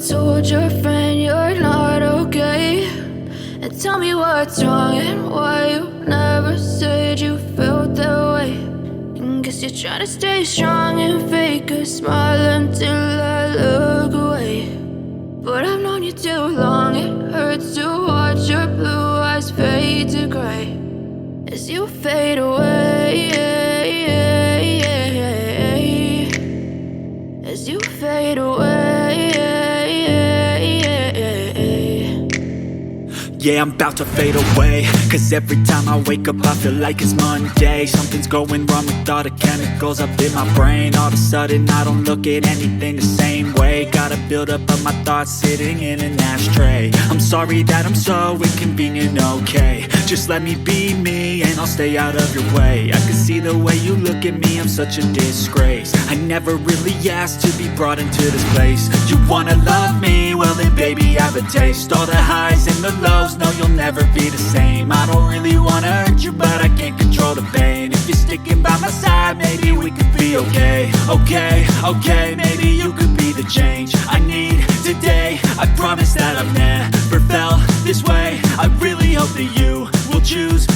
told your friend you're not okay? And tell me what's wrong and why you never said you felt that way. And guess you're trying to stay strong and fake a smile until I look away. But I've known you too long, it hurts to watch your blue eyes fade to gray as you fade away, as you fade away. Yeah, I'm about to fade away, cause every time I wake up I feel like it's Monday. Something's going wrong with all the chemicals up in my brain. All of a sudden I don't look at anything the same way. Got a buildup of my thoughts sitting in an ashtray. I'm sorry that I'm so inconvenient, okay? Just let me be me and I'll stay out of your way. I can see the way you look at me, I'm such a disgrace. I never really asked to be brought into this place. You wanna love me? Well then baby I have a taste. All the highs and the lows, no you'll never be the same. I don't really wanna hurt you but I can't control the pain. If you're sticking by my side maybe we could be okay. Okay, maybe you could be the change I need today. I promise that I've never felt this way. I really hope that you will choose